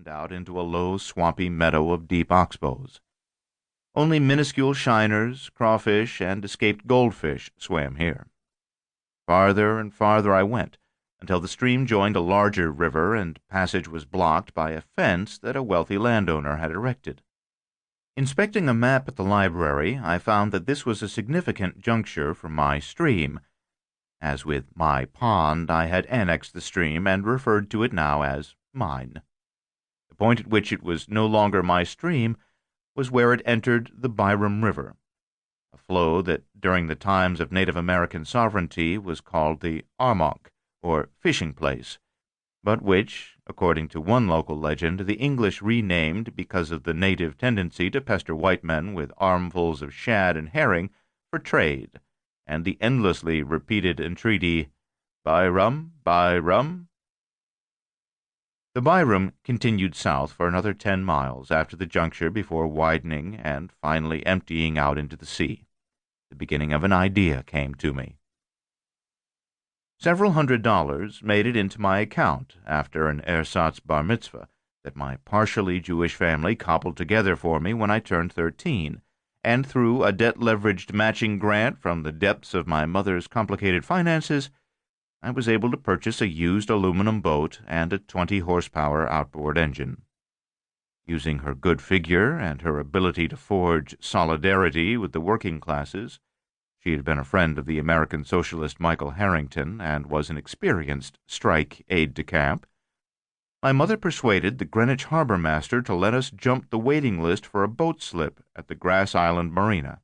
and out into a low, swampy meadow of deep oxbows. Only minuscule shiners, crawfish, and escaped goldfish swam here. Farther and farther I went, until the stream joined a larger river and passage was blocked by a fence that a wealthy landowner had erected. Inspecting a map at the library, I found that this was a significant juncture for my stream. As with my pond, I had annexed the stream and referred to it now as mine. The point at which it was no longer my stream was where it entered the Byram River, a flow that during the times of Native American sovereignty was called the Armonk, or fishing place, but which, according to one local legend, the English renamed because of the native tendency to pester white men with armfuls of shad and herring for trade, and the endlessly repeated entreaty, "Buy rum, buy rum." The Byram continued south for another 10 miles after the juncture before widening and finally emptying out into the sea. The beginning of an idea came to me. Several $100s made it into my account after an ersatz bar mitzvah that my partially Jewish family cobbled together for me when I turned 13, and through a debt-leveraged matching grant from the depths of my mother's complicated finances, I was able to purchase a used aluminum boat and a 20-horsepower outboard engine. Using her good figure and her ability to forge solidarity with the working classes, she had been a friend of the American socialist Michael Harrington and was an experienced strike aide-de-camp, my mother persuaded the Greenwich harbor master to let us jump the waiting list for a boat slip at the Grass Island Marina.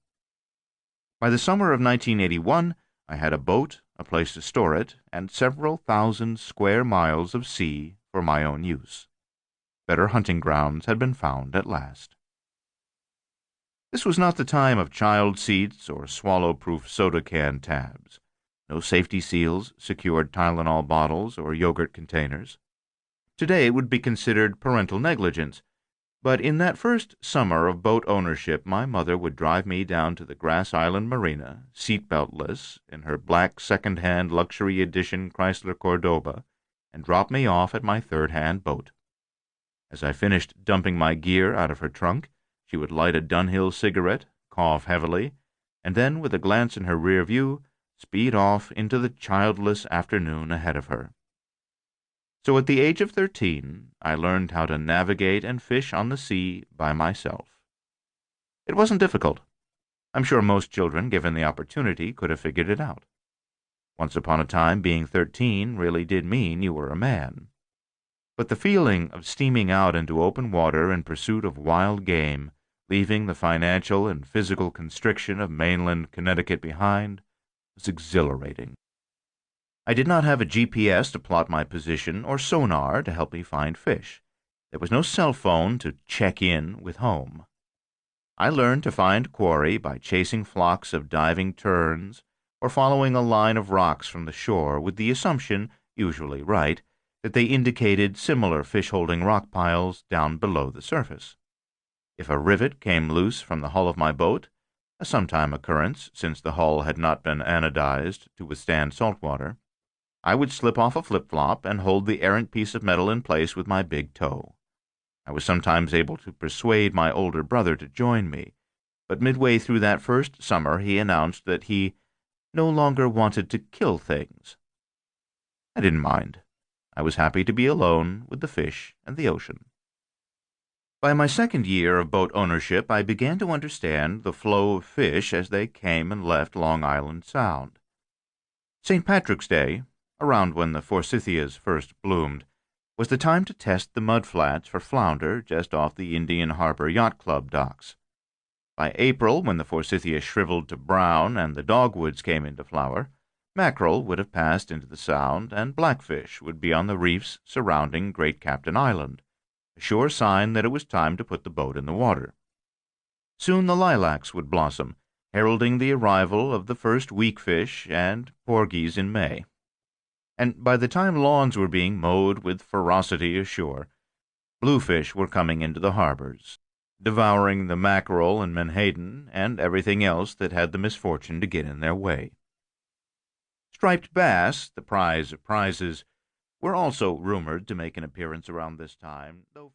By the summer of 1981, I had a boat, a place to store it, and several thousand square miles of sea for my own use. Better hunting grounds had been found at last. This was not the time of child seats or swallow-proof soda can tabs. No safety seals secured Tylenol bottles or yogurt containers. Today it would be considered parental negligence, but in that first summer of boat ownership my mother would drive me down to the Grass Island Marina, seatbeltless, in her black second-hand luxury edition Chrysler Cordoba, and drop me off at my third-hand boat. As I finished dumping my gear out of her trunk, she would light a Dunhill cigarette, cough heavily, and then, with a glance in her rear view, speed off into the childless afternoon ahead of her. So at the age of 13, I learned how to navigate and fish on the sea by myself. It wasn't difficult. I'm sure most children, given the opportunity, could have figured it out. Once upon a time, being 13 really did mean you were a man. But the feeling of steaming out into open water in pursuit of wild game, leaving the financial and physical constriction of mainland Connecticut behind, was exhilarating. I did not have a GPS to plot my position or sonar to help me find fish. There was no cell phone to check in with home. I learned to find quarry by chasing flocks of diving terns or following a line of rocks from the shore with the assumption, usually right, that they indicated similar fish-holding rock piles down below the surface. If a rivet came loose from the hull of my boat, a sometime occurrence since the hull had not been anodized to withstand salt water, I would slip off a flip-flop and hold the errant piece of metal in place with my big toe. I was sometimes able to persuade my older brother to join me, but midway through that first summer he announced that he no longer wanted to kill things. I didn't mind. I was happy to be alone with the fish and the ocean. By my second year of boat ownership, I began to understand the flow of fish as they came and left Long Island Sound. St. Patrick's Day, around when the forsythias first bloomed, was the time to test the mudflats for flounder just off the Indian Harbor Yacht Club docks. By April, when the forsythia shriveled to brown and the dogwoods came into flower, mackerel would have passed into the Sound, and blackfish would be on the reefs surrounding Great Captain Island, a sure sign that it was time to put the boat in the water. Soon the lilacs would blossom, heralding the arrival of the first weakfish and porgies in May. And by the time lawns were being mowed with ferocity ashore, bluefish were coming into the harbors, devouring the mackerel and menhaden and everything else that had the misfortune to get in their way. Striped bass, the prize of prizes, were also rumored to make an appearance around this time, though